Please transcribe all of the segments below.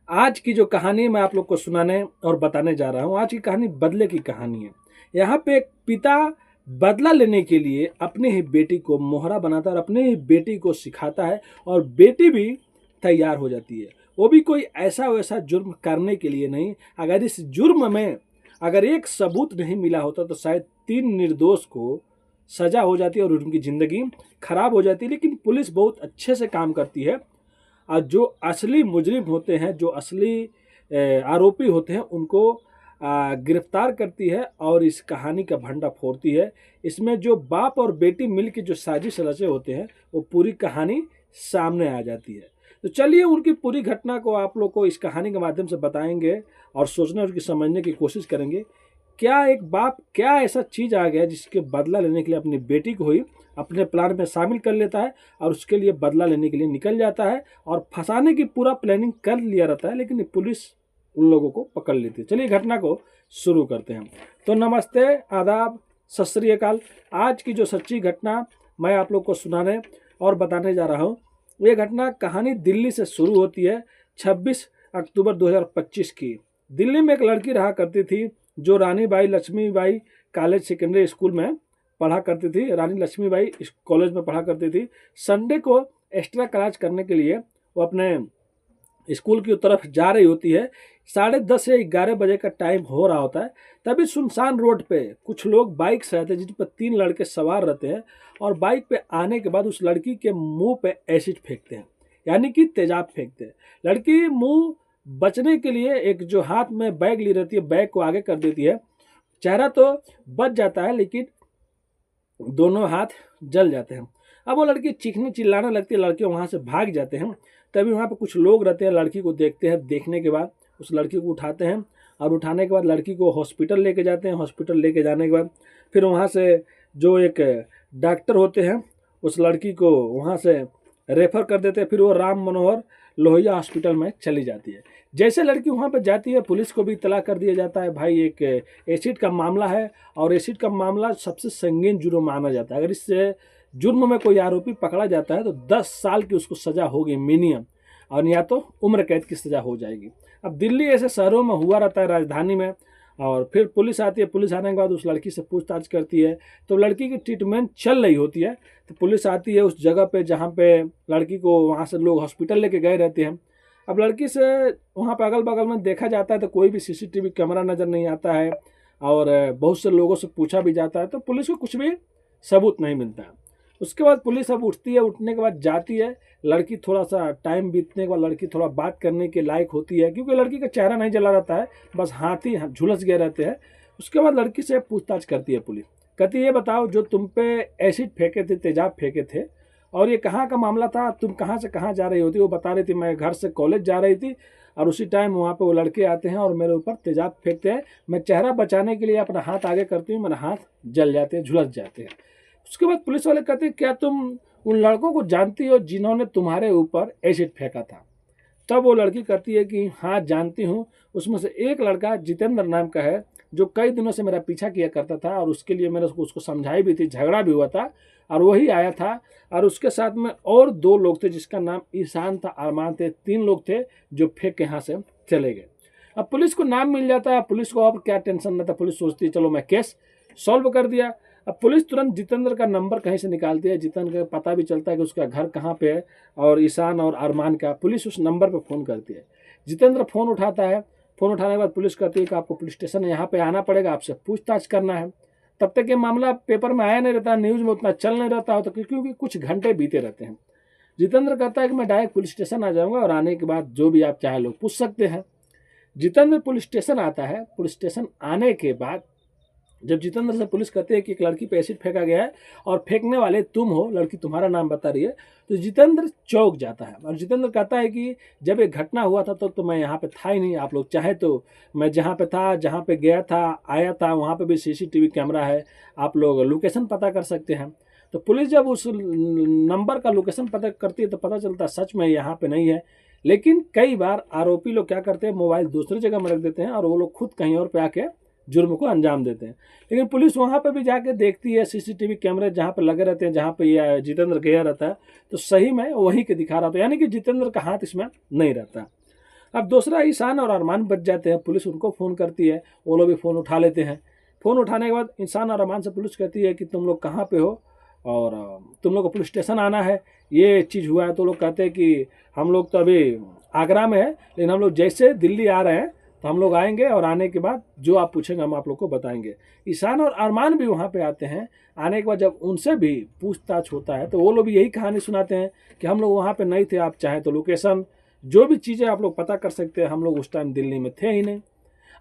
आज की जो कहानी मैं आप लोग को सुनाने और बताने जा रहा हूँ, आज की कहानी बदले की कहानी है। यहाँ पे एक पिता बदला लेने के लिए अपनी ही बेटी को मोहरा बनाता है और अपनी ही बेटी को सिखाता है और बेटी भी तैयार हो जाती है। वो भी कोई ऐसा वैसा जुर्म करने के लिए नहीं। अगर इस जुर्म में अगर एक सबूत नहीं मिला होता तो शायद 3 निर्दोष को सजा हो जाती और उनकी ज़िंदगी खराब हो जाती। लेकिन पुलिस बहुत अच्छे से काम करती है और जो असली मुजरिम होते हैं, जो असली आरोपी होते हैं, उनको गिरफ्तार करती है और इस कहानी का भंडा फोड़ती है। इसमें जो बाप और बेटी मिलकर जो साजिश रचे होते हैं वो पूरी कहानी सामने आ जाती है। तो चलिए उनकी पूरी घटना को आप लोग को इस कहानी के माध्यम से बताएंगे और सोचने और समझने की कोशिश करेंगे। क्या एक बाप क्या ऐसा चीज़ आ गया जिसके बदला लेने के लिए अपनी बेटी को ही अपने प्लान में शामिल कर लेता है और उसके लिए बदला लेने के लिए निकल जाता है और फंसाने की पूरा प्लानिंग कर लिया रहता है, लेकिन पुलिस उन लोगों को पकड़ लेती है। चलिए घटना को शुरू करते हैं। तो नमस्ते, आदाब, सत श्री अकाल। आज की जो सच्ची घटना मैं आप लोग को सुनाने और बताने जा रहा हूँ, ये घटना कहानी दिल्ली से शुरू होती है। 26 अक्टूबर 2025 की दिल्ली में एक लड़की रहा करती थी जो Rani Bai Laxmibai college secondary school में पढ़ा करती थी। रानी लक्ष्मीबाई कॉलेज में पढ़ा करती थी। संडे को एक्स्ट्रा क्लास करने के लिए वो अपने स्कूल की तरफ जा रही होती है। 10:30 या 11 बजे का टाइम हो रहा होता है। तभी सुनसान रोड पे कुछ लोग बाइक से आते हैं जिन पर 3 लड़के सवार रहते हैं और बाइक पे आने के बाद उस लड़की के मुंह पे एसिड फेंकते हैं, यानी कि तेजाब फेंकते हैं। लड़की मुंह बचने के लिए एक जो हाथ में बैग ली रहती है, बैग को आगे कर देती है। चेहरा तो बच जाता है लेकिन दोनों हाथ जल जाते हैं। अब वो लड़की चीखने चिल्लाने लगती है, लड़के वहाँ से भाग जाते हैं। तभी वहाँ पे कुछ लोग रहते हैं, लड़की को देखते हैं। देखने के बाद उस लड़की को उठाते हैं और उठाने के बाद लड़की को हॉस्पिटल लेके जाते हैं। हॉस्पिटल लेके जाने के बाद फिर वहाँ से जो एक डॉक्टर होते हैं उस लड़की को वहाँ से रेफर कर देते हैं। फिर वो राम मनोहर लोहिया हॉस्पिटल में चली जाती है। जैसे लड़की वहाँ पर जाती है, पुलिस को भी इतला कर दिया जाता है, भाई एक एसिड का मामला है और एसिड का मामला सबसे संगीन जुर्म माना जाता है। अगर इस जुर्म में कोई आरोपी पकड़ा जाता है तो 10 साल की उसको सज़ा होगी मिनिमम, और या तो उम्र कैद की सज़ा हो जाएगी। अब दिल्ली ऐसे शहरों में हुआ रहता है, राजधानी में। और फिर पुलिस आती है। पुलिस आने के बाद उस लड़की से पूछताछ करती है। तो लड़की की ट्रीटमेंट चल रही होती है तो पुलिस आती है उस जगह पे जहाँ पे लड़की को वहाँ से लोग हॉस्पिटल लेके गए रहते हैं। अब लड़की से वहाँ पे अगल बगल में देखा जाता है तो कोई भी सीसीटीवी कैमरा नज़र नहीं आता है और बहुत से लोगों से पूछा भी जाता है तो पुलिस को कुछ भी सबूत नहीं मिलता है। उसके बाद पुलिस अब उठती है। उठने के बाद जाती है। लड़की थोड़ा सा टाइम बीतने के बाद लड़की थोड़ा बात करने के लायक होती है, क्योंकि लड़की का चेहरा नहीं जला रहता है, बस हाथ ही झुलस गए रहते हैं। उसके बाद लड़की से पूछताछ करती है पुलिस। कहती है, ये बताओ जो तुम पे एसिड फेंके थे, तेजाब फेंके थे, और ये कहाँ का मामला था, तुम कहाँ से कहाँ जा रही होती? वो बता रही थी मैं घर से कॉलेज जा रही थी और उसी टाइम वहाँ पे वो लड़के आते हैं और मेरे ऊपर तेजाब फेंकते हैं। मैं चेहरा बचाने के लिए अपना हाथ आगे करती हूँ, मेरे हाथ जल जाते हैं, झुलस जाते हैं। उसके बाद पुलिस वाले कहते हैं, क्या तुम उन लड़कों को जानती हो जिन्होंने तुम्हारे ऊपर एसिड फेंका था? तब वो लड़की कहती है कि हाँ जानती हूँ। उसमें से एक लड़का जितेंद्र नाम का है जो कई दिनों से मेरा पीछा किया करता था और उसके लिए मैंने उसको समझाई भी थी, झगड़ा भी हुआ था और वही आया था। और उसके साथ में और 2 लोग थे जिसका नाम ईशान था, अरमान थे। 3 लोग थे जो फेंक के यहाँ से चले गए। अब पुलिस को नाम मिल जाता है। पुलिस को अब क्या टेंशन नहीं था, पुलिस सोचती है चलो मैं केस सॉल्व कर दिया। अब पुलिस तुरंत जितेंद्र का नंबर कहीं से निकालती है। जितेंद्र का पता भी चलता है कि उसका घर कहाँ पे है और ईशान और अरमान का। पुलिस उस नंबर पे फ़ोन करती है। जितेंद्र फ़ोन उठाता है। फ़ोन उठाने के बाद पुलिस कहती है कि आपको पुलिस स्टेशन यहाँ पे आना पड़ेगा, आपसे पूछताछ करना है। तब तक ये मामला पेपर में आया नहीं रहता, न्यूज़ में उतना चल नहीं रहता होता, क्योंकि कुछ घंटे बीते रहते हैं। जितेंद्र कहता है कि मैं डायरेक्ट पुलिस स्टेशन आ जाऊँगा और आने के बाद जो भी आप चाहे लोग पूछ सकते हैं। जितेंद्र पुलिस स्टेशन आता है। पुलिस स्टेशन आने के बाद जब जितेंद्र से पुलिस कहती है कि एक लड़की पे एसिड फेंका गया है और फेंकने वाले तुम हो, लड़की तुम्हारा नाम बता रही है, तो जितेंद्र चौंक जाता है और जितेंद्र कहता है कि जब एक घटना हुआ था तो मैं यहाँ पे था ही नहीं। आप लोग चाहे तो मैं जहाँ पे था, जहाँ पे गया था, आया था, वहाँ पे भी सीसीटीवी कैमरा है, आप लोग लोकेशन पता कर सकते हैं। तो पुलिस जब उस नंबर का लोकेशन पता करती है तो पता चलता है सच में यहाँ पे नहीं है। लेकिन कई बार आरोपी लोग क्या करते हैं, मोबाइल दूसरी जगह में रख देते हैं और वो लोग खुद कहीं और पे आके जुर्म को अंजाम देते हैं। लेकिन पुलिस वहाँ पे भी जाके देखती है सीसीटीवी कैमरे जहाँ पे लगे रहते हैं, जहाँ पे ये जितेंद्र गया रहता है, तो सही में वहीं के दिखा रहा था, यानी कि जितेंद्र का हाथ इसमें नहीं रहता। अब दूसरा ईशान और अरमान बच जाते हैं, पुलिस उनको फ़ोन करती है, वो लोग भी फ़ोन उठा लेते हैं। फ़ोन उठाने के बाद ईशान और अरमान से पुलिस कहती है कि तुम लोग कहाँ पे हो और तुम लोग को पुलिस स्टेशन आना है, ये चीज़ हुआ है। तो लोग कहते हैं कि हम लोग तो अभी आगरा में है, लेकिन हम लोग जैसे दिल्ली आ रहे हैं तो हम लोग आएंगे और आने के बाद जो आप पूछेंगे हम आप लोग को बताएंगे। ईशान और अरमान भी वहाँ पे आते हैं। आने के बाद जब उनसे भी पूछताछ होता है तो वो लोग भी यही कहानी सुनाते हैं कि हम लोग वहाँ पे नहीं थे, आप चाहें तो लोकेशन जो भी चीज़ें आप लोग पता कर सकते हैं, हम लोग उस टाइम दिल्ली में थे ही नहीं।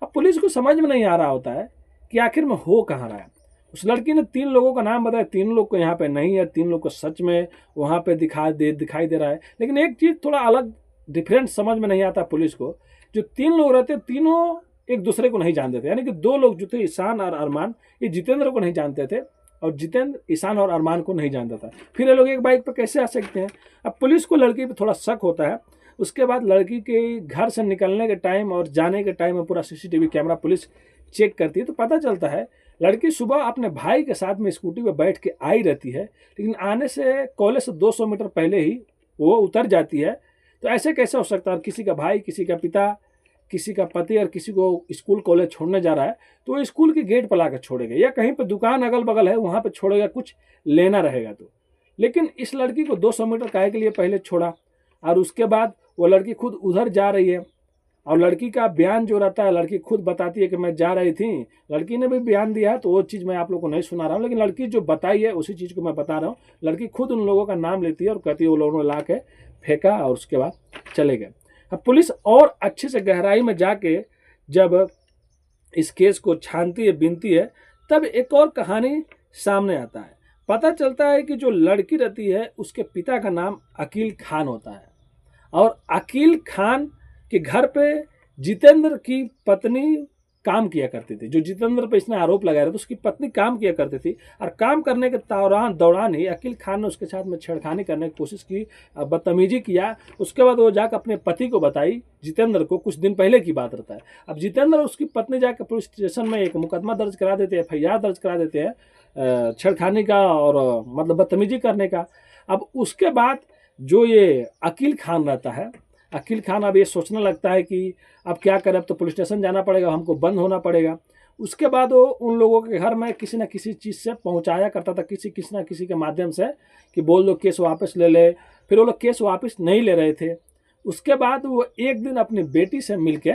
अब पुलिस को समझ में नहीं आ रहा होता है कि आखिर में हो कहाँ रहा है। उस लड़की ने 3 लोगों का नाम बताया, 3 लोग को यहाँ पे नहीं है, 3 लोग को सच में वहाँ पे दिखाई दे रहा है। लेकिन एक चीज़ थोड़ा अलग डिफरेंट समझ में नहीं आता पुलिस को, जो 3 लोग रहते तीनों एक दूसरे को नहीं जानते थे। यानी कि 2 लोग जो थे ईशान और अरमान, ये जितेंद्र को नहीं जानते थे और जितेंद्र ईशान और अरमान को नहीं जानता था। फिर ये लोग एक बाइक पर कैसे आ सकते हैं। अब पुलिस को लड़की पर थोड़ा शक होता है। उसके बाद लड़की के घर से निकलने के टाइम और जाने के टाइम में पूरा सीसीटीवी कैमरा पुलिस चेक करती है, तो पता चलता है लड़की सुबह अपने भाई के साथ में स्कूटी पर बैठ के आई रहती है, लेकिन आने से कॉलेज से 200 मीटर पहले ही वो उतर जाती है। तो ऐसे कैसे हो सकता है, किसी का भाई, किसी का पिता, किसी का पति और किसी को स्कूल कॉलेज छोड़ने जा रहा है तो वो स्कूल के गेट पर लाकर छोड़ेगा या कहीं पर दुकान अगल बगल है वहाँ पर छोड़ेगा, कुछ लेना रहेगा तो। लेकिन इस लड़की को 200 मीटर काहे के लिए पहले छोड़ा और उसके बाद वो लड़की खुद उधर जा रही है और लड़की का बयान जो रहता है, लड़की खुद बताती है कि मैं जा रही थी। लड़की ने भी बयान दिया है तो वो चीज़ मैं आप लोग को नहीं सुना रहा हूँ, लेकिन लड़की जो बताई है उसी चीज़ को मैं बता रहा हूँ। लड़की खुद उन लोगों का नाम लेती है और कहती है वो लोगों ने ला के फेंका और उसके बाद चले गए। अब पुलिस और अच्छे से गहराई में जाके जब इस केस को छानती है, बीनती है, तब एक और कहानी सामने आता है। पता चलता है कि जो लड़की रहती है उसके पिता का नाम अकील खान होता है और अकील खान के घर पे जितेंद्र की पत्नी काम किया करती थी। जो जितेंद्र पे इसने आरोप लगाया था तो उसकी पत्नी काम किया करती थी और काम करने के दौरान ही अकील खान ने उसके साथ में छेड़खानी करने की कोशिश की, बदतमीजी किया। उसके बाद वो जाकर अपने पति को बताई, जितेंद्र को, कुछ दिन पहले की बात रहता है। अब जितेंद्र और उसकी पत्नी जाकर पुलिस स्टेशन में एक मुकदमा दर्ज करा देते हैं, FIR दर्ज करा देते हैं छेड़खानी का और मतलब बदतमीजी करने का। अब उसके बाद जो ये अकील खान रहता है, अकील खान अब ये सोचने लगता है कि अब क्या करें, अब तो पुलिस स्टेशन जाना पड़ेगा, हमको बंद होना पड़ेगा। उसके बाद वो उन लोगों के घर में किसी न किसी चीज़ से पहुंचाया करता था, किसी न किसी के माध्यम से कि बोल दो केस वापस ले ले। फिर वो लोग केस वापस नहीं ले रहे थे। उसके बाद वो एक दिन अपनी बेटी से मिलके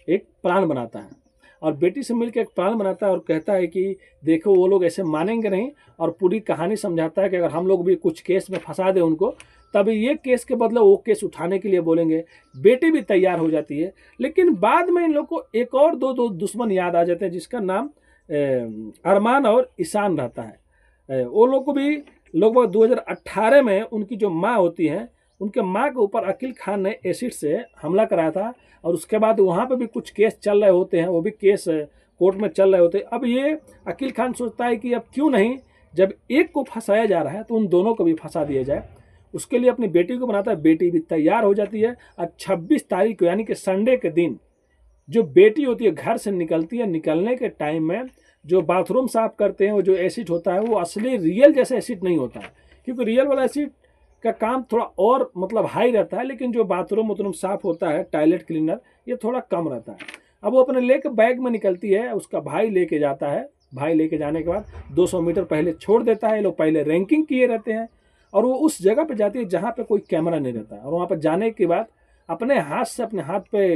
एक प्लान बनाता है और बेटी से मिलकर एक प्लान बनाता है और कहता है कि देखो वो लोग ऐसे मानेंगे नहीं, और पूरी कहानी समझाता है कि अगर हम लोग भी कुछ केस में फंसा दें उनको, तब ये केस के बदले वो केस उठाने के लिए बोलेंगे। बेटी भी तैयार हो जाती है। लेकिन बाद में इन लोग को एक और दो दुश्मन याद आ जाते हैं जिसका नाम अरमान और ईशान रहता है। वो लोग को भी लगभग 2018 में उनकी जो माँ होती हैं, उनके माँ के ऊपर अकील खान ने एसिड से हमला कराया था और उसके बाद वहाँ पे भी कुछ केस चल रहे होते हैं, वो भी केस कोर्ट में चल रहे होते हैं। अब ये अकील खान सोचता है कि अब क्यों नहीं, जब एक को फंसाया जा रहा है तो उन दोनों को भी फंसा दिया जाए। उसके लिए अपनी बेटी को बनाता है, बेटी भी तैयार हो जाती है और 26 तारीख को यानी कि संडे के दिन जो बेटी होती है घर से निकलती है। निकलने के टाइम में जो बाथरूम साफ करते हैं वो जो एसिड होता है वो असली रियल जैसा एसिड नहीं होता है, क्योंकि रियल वाला एसिड का काम थोड़ा और मतलब हाई रहता है, लेकिन जो बाथरूम साफ होता है, टॉयलेट क्लीनर, ये थोड़ा कम रहता है। अब वो अपने लेके बैग में निकलती है, उसका भाई लेके जाता है। भाई लेके जाने के बाद 200 मीटर पहले छोड़ देता है। लोग पहले रैंकिंग किए रहते हैं और वो उस जगह पे जाती है जहाँ पे कोई कैमरा नहीं रहता है। और वहाँ पर जाने के बाद अपने हाथ से अपने हाथ पे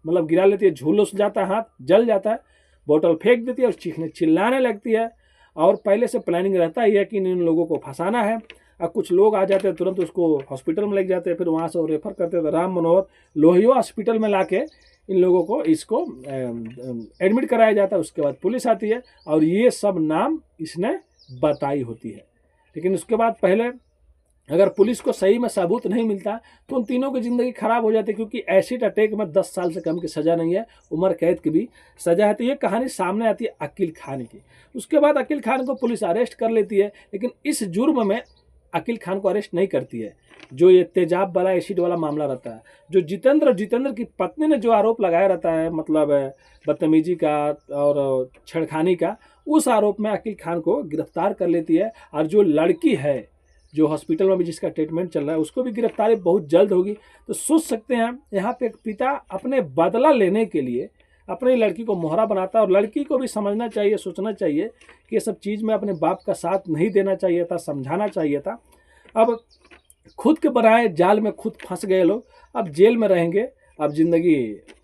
मतलब गिरा लेती है, झुलस जाता है, हाथ जल जाता है, बोतल फेंक देती है और चीखने चिल्लाने लगती है। और पहले से प्लानिंग रहता ही है कि इन लोगों को फंसाना है। और कुछ लोग आ जाते हैं, तुरंत उसको हॉस्पिटल में लेके जाते हैं, फिर वहाँ से वो रेफर करते हैं राम मनोहर लोहिया हॉस्पिटल में लाके इन लोगों को इसको एडमिट कराया जाता है। उसके बाद पुलिस आती है और ये सब नाम इसने बताई होती है। लेकिन उसके बाद पहले अगर पुलिस को सही में सबूत नहीं मिलता तो उन तीनों की ज़िंदगी खराब हो जाती है, क्योंकि एसिड अटैक में 10 साल से कम की सज़ा नहीं है, उम्र कैद की भी सज़ा है। तो ये कहानी सामने आती है अकील खान की। उसके बाद अकील खान को पुलिस अरेस्ट कर लेती है, लेकिन इस जुर्म में अकील खान को अरेस्ट नहीं करती है। जो ये तेजाब वाला एसिड वाला मामला रहता है, जो जितेंद्र की पत्नी ने जो आरोप लगाया रहता है, मतलब बदतमीजी का और छेड़खानी का, उस आरोप में अकील खान को गिरफ्तार कर लेती है। और जो लड़की है जो हॉस्पिटल में भी जिसका ट्रीटमेंट चल रहा है उसको भी गिरफ्तारी बहुत जल्द होगी। तो सोच सकते हैं यहाँ पे एक पिता अपने बदला लेने के लिए अपनी लड़की को मोहरा बनाता है, और लड़की को भी समझना चाहिए, सोचना चाहिए कि ये सब चीज़ में अपने बाप का साथ नहीं देना चाहिए था, समझाना चाहिए था। अब खुद के बनाए जाल में खुद फंस गए लोग, अब जेल में रहेंगे। अब ज़िंदगी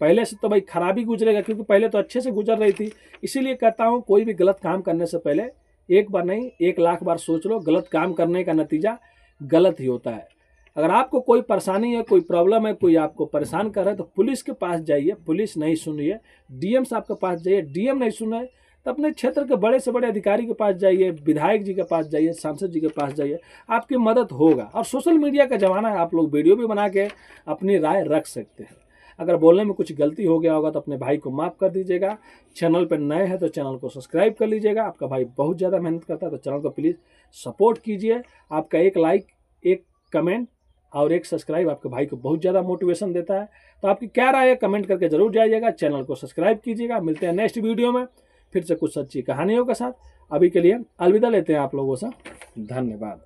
पहले से तो भाई खराबी गुजरेगा, क्योंकि पहले तो अच्छे से गुजर रही थी। इसीलिए कहता हूँ कोई भी गलत काम करने से पहले एक बार नहीं 1,00,000 बार सोच लो। गलत काम करने का नतीजा गलत ही होता है। अगर आपको कोई परेशानी है, कोई प्रॉब्लम है, कोई आपको परेशान कर रहा है तो पुलिस के पास जाइए, पुलिस नहीं सुन रही है। डीएम साहब के पास जाइए, डीएम नहीं सुन रहे तो अपने क्षेत्र के बड़े से बड़े अधिकारी के पास जाइए, विधायक जी के पास जाइए, सांसद जी के पास जाइए, आपकी मदद होगा। और सोशल मीडिया का ज़माना है, आप लोग वीडियो भी बना के अपनी राय रख सकते हैं। अगर बोलने में कुछ गलती हो गया होगा तो अपने भाई को माफ़ कर दीजिएगा। चैनल पर नए हैं तो चैनल को सब्सक्राइब कर लीजिएगा। आपका भाई बहुत ज़्यादा मेहनत करता है तो चैनल को प्लीज़ सपोर्ट कीजिए। आपका एक लाइक, एक कमेंट और एक सब्सक्राइब आपके भाई को बहुत ज़्यादा मोटिवेशन देता है। तो आपकी क्या राय है कमेंट करके जरूर जाइएगा। चैनल को सब्सक्राइब कीजिएगा। मिलते हैं नेक्स्ट वीडियो में फिर से कुछ सच्ची कहानियों के साथ। अभी के लिए अलविदा लेते हैं आप लोगों से। धन्यवाद।